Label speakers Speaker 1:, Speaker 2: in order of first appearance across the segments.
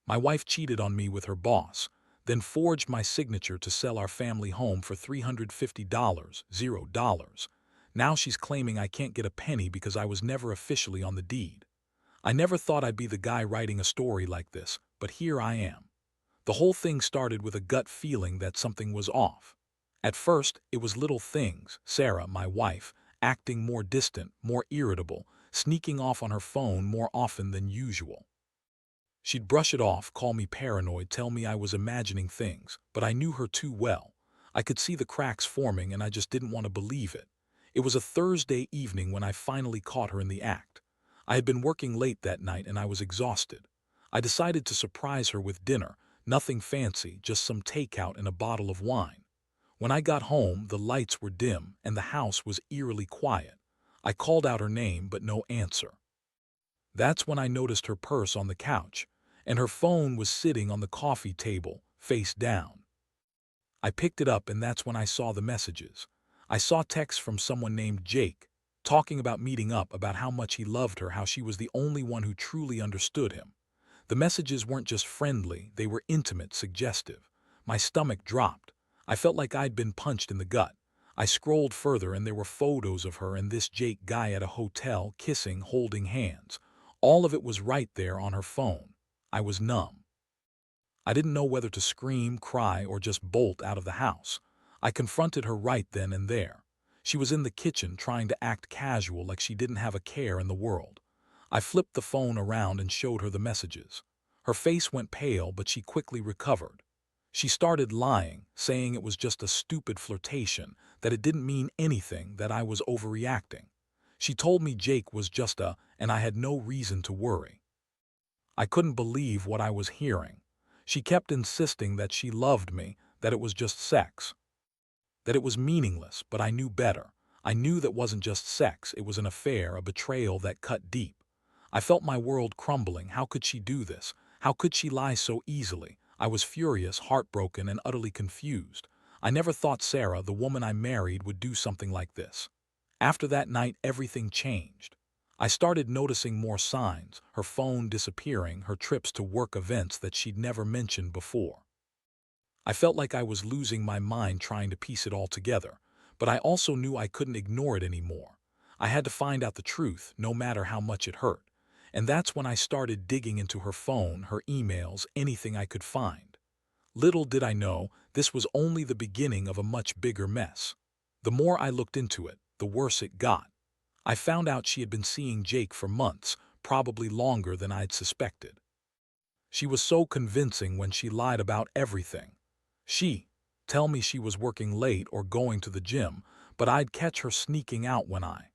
Speaker 1: My wife cheated on me with her boss, then forged my signature to sell our family home for $350, $0. Now she's claiming I can't get a penny because I was never officially on the deed. I never thought I'd be the guy writing a story like this, but here I am. The whole thing started with a gut feeling that something was off. At first, it was little things: Sarah, my wife, acting more distant, more irritable, sneaking off on her phone more often than usual. She'd brush it off, call me paranoid, tell me I was imagining things, but I knew her too well. I could see the cracks forming and I just didn't want to believe it. It was a Thursday evening when I finally caught her in the act. I had been working late that night and I was exhausted. I decided to surprise her with dinner, nothing fancy, just some takeout and a bottle of wine. When I got home, the lights were dim and the house was eerily quiet. I called out her name, but no answer. That's when I noticed her purse on the couch, and her phone was sitting on the coffee table, face down. I picked it up and that's when I saw the messages. I saw texts from someone named Jake, talking about meeting up, about how much he loved her, how she was the only one who truly understood him. The messages weren't just friendly, they were intimate, suggestive. My stomach dropped. I felt like I'd been punched in the gut. I scrolled further and there were photos of her and this Jake guy at a hotel, kissing, holding hands. All of it was right there on her phone. I was numb. I didn't know whether to scream, cry, or just bolt out of the house. I confronted her right then and there. She was in the kitchen trying to act casual, like she didn't have a care in the world. I flipped the phone around and showed her the messages. Her face went pale, but she quickly recovered. She started lying, saying it was just a stupid flirtation, that it didn't mean anything, that I was overreacting. She told me Jake was just and I had no reason to worry. I couldn't believe what I was hearing. She kept insisting that she loved me, that it was just sex, that it was meaningless, but I knew better. I knew that wasn't just sex, it was an affair, a betrayal that cut deep. I felt my world crumbling. How could she do this? How could she lie so easily? I was furious, heartbroken, and utterly confused. I never thought Sarah, the woman I married, would do something like this. After that night, everything changed. I started noticing more signs: her phone disappearing, her trips to work events that she'd never mentioned before. I felt like I was losing my mind trying to piece it all together, but I also knew I couldn't ignore it anymore. I had to find out the truth, no matter how much it hurt. And that's when I started digging into her phone, her emails, anything I could find. Little did I know, this was only the beginning of a much bigger mess. The more I looked into it, the worse it got. I found out she had been seeing Jake for months, probably longer than I'd suspected. She was so convincing when she lied about everything. She'd tell me she was working late or going to the gym, but I'd catch her sneaking out when I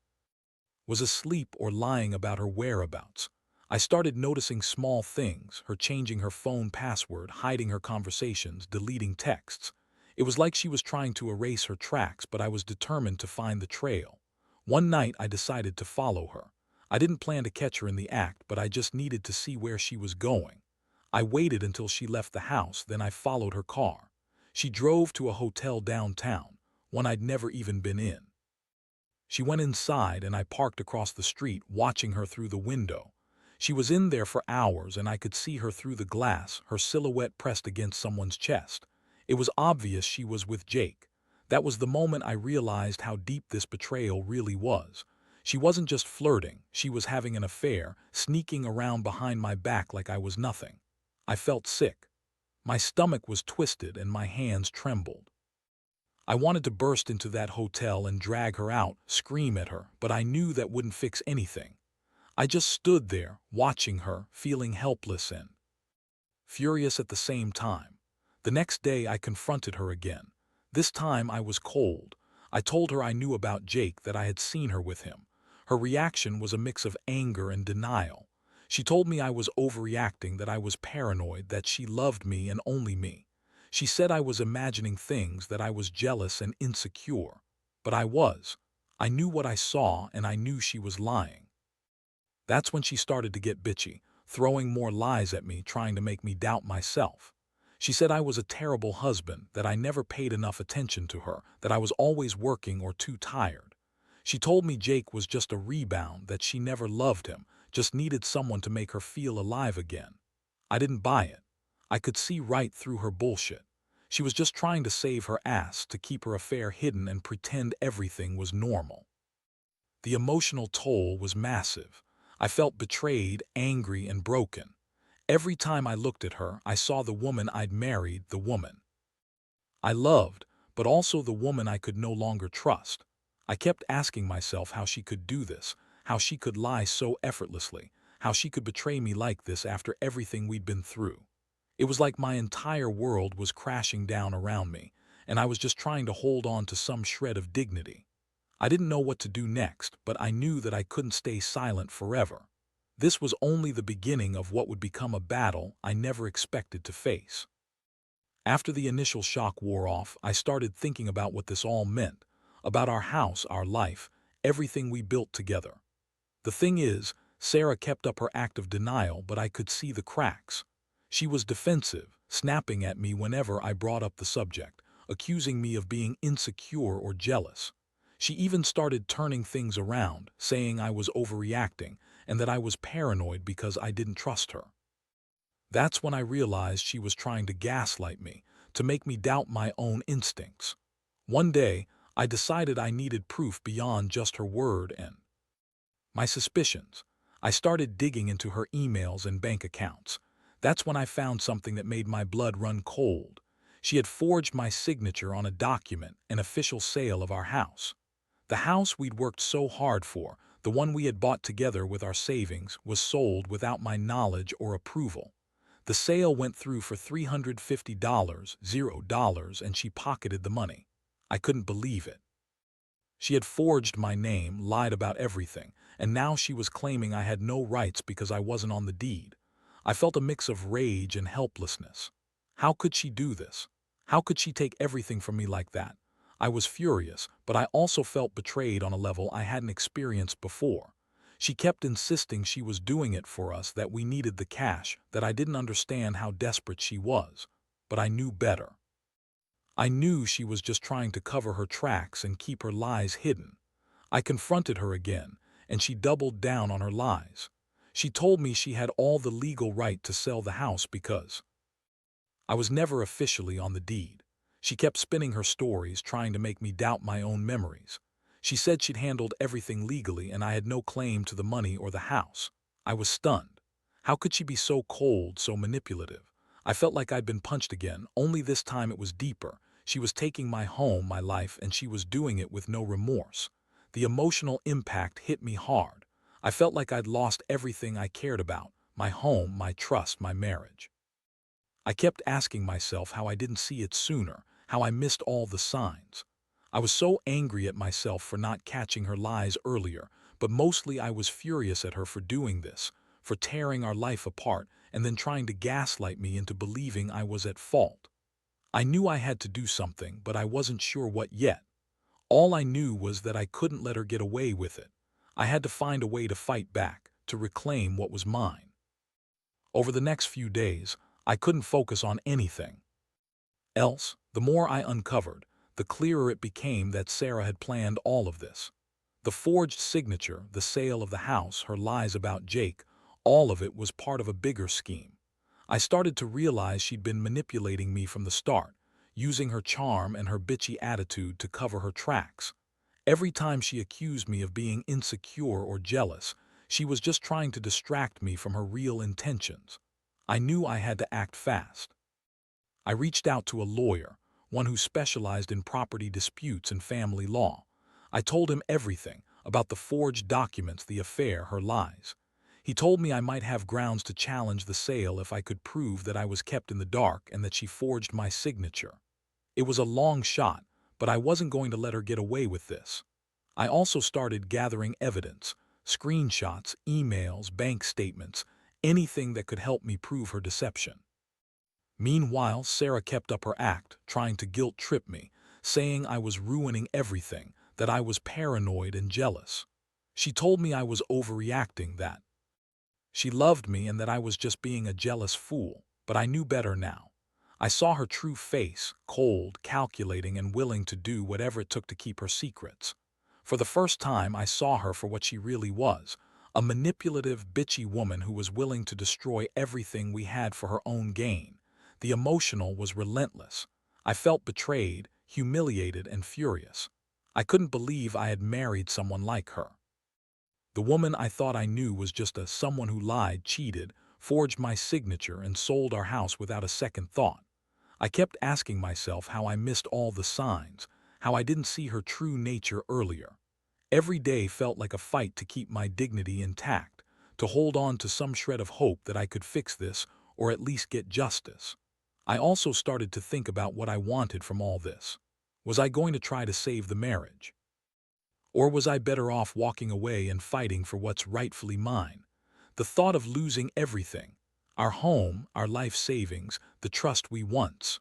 Speaker 1: was asleep or lying about her whereabouts. I started noticing small things: her changing her phone password, hiding her conversations, deleting texts. It was like she was trying to erase her tracks, but I was determined to find the trail. One night I decided to follow her. I didn't plan to catch her in the act, but I just needed to see where she was going. I waited until she left the house, then I followed her car. She drove to a hotel downtown, one I'd never even been in. She went inside and I parked across the street, watching her through the window. She was in there for hours and I could see her through the glass, her silhouette pressed against someone's chest. It was obvious she was with Jake. That was the moment I realized how deep this betrayal really was. She wasn't just flirting, she was having an affair, sneaking around behind my back like I was nothing. I felt sick. My stomach was twisted and my hands trembled. I wanted to burst into that hotel and drag her out, scream at her, but I knew that wouldn't fix anything. I just stood there, watching her, feeling helpless and furious at the same time. The next day I confronted her again. This time I was cold. I told her I knew about Jake, that I had seen her with him. Her reaction was a mix of anger and denial. She told me I was overreacting, that I was paranoid, that she loved me and only me. She said I was imagining things, that I was jealous and insecure. But I was. I knew what I saw and I knew she was lying. That's when she started to get bitchy, throwing more lies at me, trying to make me doubt myself. She said I was a terrible husband, that I never paid enough attention to her, that I was always working or too tired. She told me Jake was just a rebound, that she never loved him, just needed someone to make her feel alive again. I didn't buy it. I could see right through her bullshit. She was just trying to save her ass to keep her affair hidden and pretend everything was normal. The emotional toll was massive. I felt betrayed, angry, and broken. Every time I looked at her, I saw the woman I'd married, the woman I loved, but also the woman I could no longer trust. I kept asking myself how she could do this, how she could lie so effortlessly, how she could betray me like this after everything we'd been through. It was like my entire world was crashing down around me, and I was just trying to hold on to some shred of dignity. I didn't know what to do next, but I knew that I couldn't stay silent forever. This was only the beginning of what would become a battle I never expected to face. After the initial shock wore off, I started thinking about what this all meant, about our house, our life, everything we built together. The thing is, Sarah kept up her act of denial, but I could see the cracks. She was defensive, snapping at me whenever I brought up the subject, accusing me of being insecure or jealous. She even started turning things around, saying I was overreacting and that I was paranoid because I didn't trust her. That's when I realized she was trying to gaslight me, to make me doubt my own instincts. One day, I decided I needed proof beyond just her word and my suspicions. I started digging into her emails and bank accounts. That's when I found something that made my blood run cold. She had forged my signature on a document, an official sale of our house. The house we'd worked so hard for, the one we had bought together with our savings, was sold without my knowledge or approval. The sale went through for $350, $0, and she pocketed the money. I couldn't believe it. She had forged my name, lied about everything, and now she was claiming I had no rights because I wasn't on the deed. I felt a mix of rage and helplessness. How could she do this? How could she take everything from me like that? I was furious, but I also felt betrayed on a level I hadn't experienced before. She kept insisting she was doing it for us, that we needed the cash, that I didn't understand how desperate she was. But I knew better. I knew she was just trying to cover her tracks and keep her lies hidden. I confronted her again, and she doubled down on her lies. She told me she had all the legal right to sell the house because I was never officially on the deed. She kept spinning her stories, trying to make me doubt my own memories. She said she'd handled everything legally and I had no claim to the money or the house. I was stunned. How could she be so cold, so manipulative? I felt like I'd been punched again, only this time it was deeper. She was taking my home, my life, and she was doing it with no remorse. The emotional impact hit me hard. I felt like I'd lost everything I cared about, my home, my trust, my marriage. I kept asking myself how I didn't see it sooner, how I missed all the signs. I was so angry at myself for not catching her lies earlier, but mostly I was furious at her for doing this, for tearing our life apart and then trying to gaslight me into believing I was at fault. I knew I had to do something, but I wasn't sure what yet. All I knew was that I couldn't let her get away with it. I had to find a way to fight back, to reclaim what was mine. Over the next few days, I couldn't focus on anything else. The more I uncovered, the clearer it became that Sarah had planned all of this. The forged signature, the sale of the house, her lies about Jake, all of it was part of a bigger scheme. I started to realize she'd been manipulating me from the start, using her charm and her bitchy attitude to cover her tracks. Every time she accused me of being insecure or jealous, she was just trying to distract me from her real intentions. I knew I had to act fast. I reached out to a lawyer, one who specialized in property disputes and family law. I told him everything about the forged documents, the affair, her lies. He told me I might have grounds to challenge the sale if I could prove that I was kept in the dark and that she forged my signature. It was a long shot, but I wasn't going to let her get away with this. I also started gathering evidence, screenshots, emails, bank statements, anything that could help me prove her deception. Meanwhile, Sarah kept up her act, trying to guilt-trip me, saying I was ruining everything, that I was paranoid and jealous. She told me I was overreacting, that she loved me and that I was just being a jealous fool, but I knew better now. I saw her true face, cold, calculating, and willing to do whatever it took to keep her secrets. For the first time, I saw her for what she really was, A manipulative, bitchy woman who was willing to destroy everything we had for her own gain. The emotional was relentless. I felt betrayed, humiliated, and furious. I couldn't believe I had married someone like her. The woman I thought I knew was just someone who lied, cheated, forged my signature, and sold our house without a second thought. I kept asking myself how I missed all the signs, how I didn't see her true nature earlier. Every day felt like a fight to keep my dignity intact, to hold on to some shred of hope that I could fix this or at least get justice. I also started to think about what I wanted from all this. Was I going to try to save the marriage? Or was I better off walking away and fighting for what's rightfully mine? The thought of losing everything, our home, our life savings, the trust we once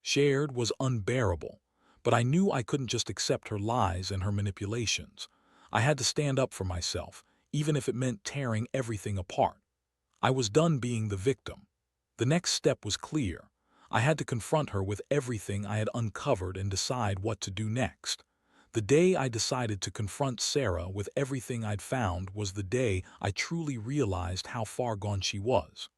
Speaker 1: shared was unbearable, but I knew I couldn't just accept her lies and her manipulations. I had to stand up for myself, even if it meant tearing everything apart. I was done being the victim. The next step was clear. I had to confront her with everything I had uncovered and decide what to do next. The day I decided to confront Sarah with everything I'd found was the day I truly realized how far gone she was.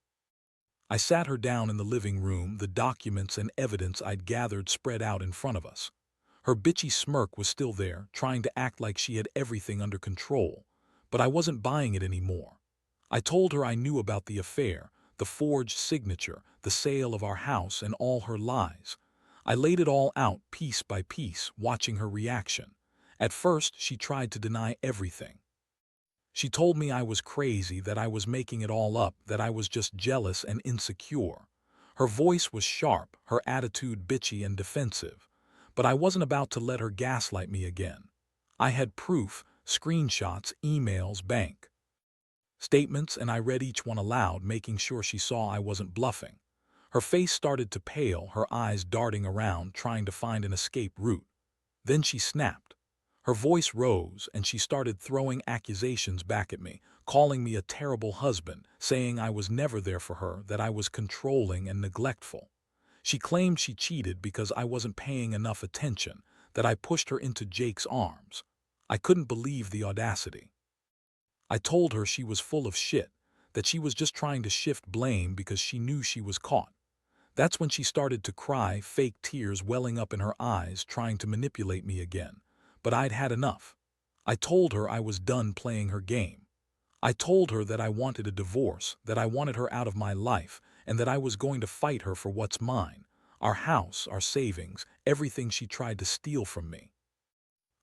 Speaker 1: I sat her down in the living room, the documents and evidence I'd gathered spread out in front of us. Her bitchy smirk was still there, trying to act like she had everything under control. But I wasn't buying it anymore. I told her I knew about the affair, the forged signature, the sale of our house, and all her lies. I laid it all out piece by piece, watching her reaction. At first, she tried to deny everything. She told me I was crazy, that I was making it all up, that I was just jealous and insecure. Her voice was sharp, her attitude bitchy and defensive. But I wasn't about to let her gaslight me again. I had proof, screenshots, emails, bank statements, and I read each one aloud, making sure she saw I wasn't bluffing. Her face started to pale, her eyes darting around, trying to find an escape route. Then she snapped. Her voice rose, and she started throwing accusations back at me, calling me a terrible husband, saying I was never there for her, that I was controlling and neglectful. She claimed she cheated because I wasn't paying enough attention, that I pushed her into Jake's arms. I couldn't believe the audacity. I told her she was full of shit, that she was just trying to shift blame because she knew she was caught. That's when she started to cry, fake tears welling up in her eyes, trying to manipulate me again. But I'd had enough. I told her I was done playing her game. I told her that I wanted a divorce, that I wanted her out of my life, and that I was going to fight her for what's mine, our house, our savings, everything she tried to steal from me.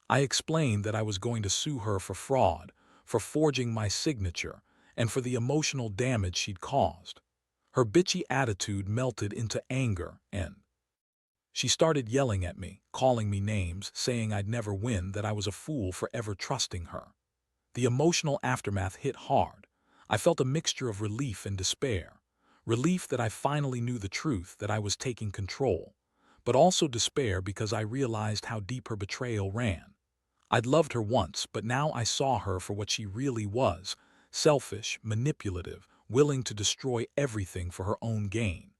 Speaker 1: I explained that I was going to sue her for fraud, for forging my signature, and for the emotional damage she'd caused. Her bitchy attitude melted into anger, and she started yelling at me, calling me names, saying I'd never win, that I was a fool for ever trusting her. The emotional aftermath hit hard. I felt a mixture of relief and despair. Relief that I finally knew the truth, that I was taking control, but also despair because I realized how deep her betrayal ran. I'd loved her once, but now I saw her for what she really was: selfish, manipulative, willing to destroy everything for her own gain.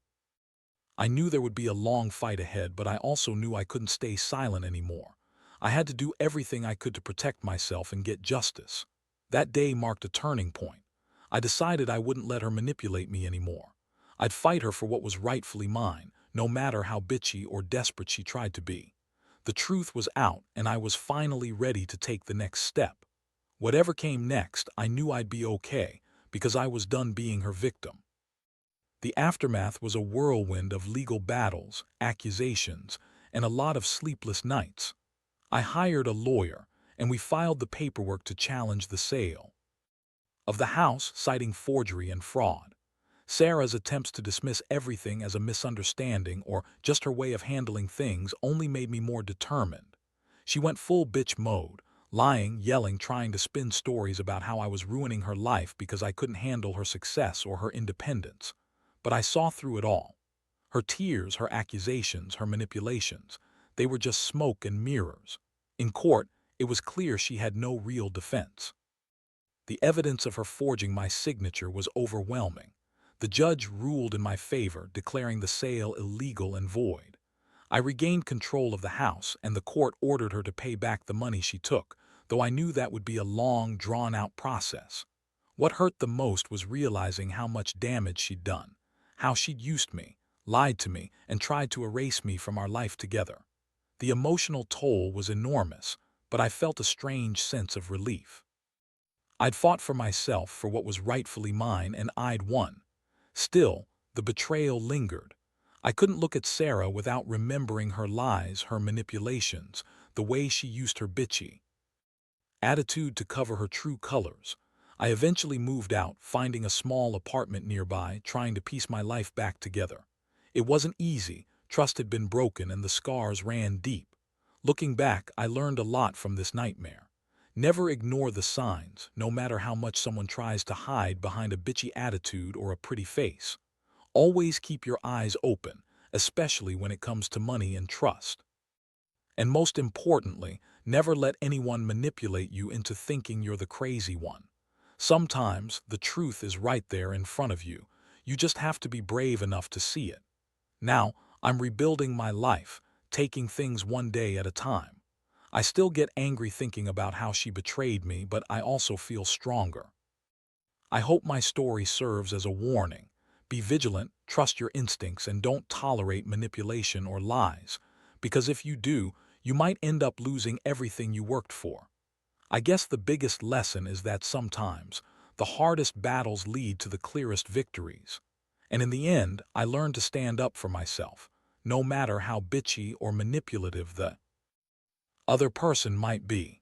Speaker 1: I knew there would be a long fight ahead, but I also knew I couldn't stay silent anymore. I had to do everything I could to protect myself and get justice. That day marked a turning point. I decided I wouldn't let her manipulate me anymore. I'd fight her for what was rightfully mine, no matter how bitchy or desperate she tried to be. The truth was out, and I was finally ready to take the next step. Whatever came next, I knew I'd be okay, because I was done being her victim. The aftermath was a whirlwind of legal battles, accusations, and a lot of sleepless nights. I hired a lawyer, and we filed the paperwork to challenge the sale of the house, citing forgery and fraud. Sarah's attempts to dismiss everything as a misunderstanding or just her way of handling things only made me more determined. She went full bitch mode, lying, yelling, trying to spin stories about how I was ruining her life because I couldn't handle her success or her independence. But I saw through it all. Her tears, her accusations, her manipulations, they were just smoke and mirrors. In court, it was clear she had no real defense. The evidence of her forging my signature was overwhelming. The judge ruled in my favor, declaring the sale illegal and void. I regained control of the house, and the court ordered her to pay back the money she took, though I knew that would be a long, drawn-out process. What hurt the most was realizing how much damage she'd done, how she'd used me, lied to me, and tried to erase me from our life together. The emotional toll was enormous, but I felt a strange sense of relief. I'd fought for myself, for what was rightfully mine, and I'd won. Still, the betrayal lingered. I couldn't look at Sarah without remembering her lies, her manipulations, the way she used her bitchy attitude to cover her true colors. I eventually moved out, finding a small apartment nearby, trying to piece my life back together. It wasn't easy. Trust had been broken and the scars ran deep. Looking back, I learned a lot from this nightmare. Never ignore the signs, no matter how much someone tries to hide behind a bitchy attitude or a pretty face. Always keep your eyes open, especially when it comes to money and trust. And most importantly, never let anyone manipulate you into thinking you're the crazy one. Sometimes the truth is right there in front of you. You just have to be brave enough to see it. Now, I'm rebuilding my life, taking things one day at a time. I still get angry thinking about how she betrayed me, but I also feel stronger. I hope my story serves as a warning. Be vigilant, trust your instincts, and don't tolerate manipulation or lies, because if you do, you might end up losing everything you worked for. I guess the biggest lesson is that sometimes the hardest battles lead to the clearest victories. And in the end, I learned to stand up for myself, no matter how bitchy or manipulative the other person might be.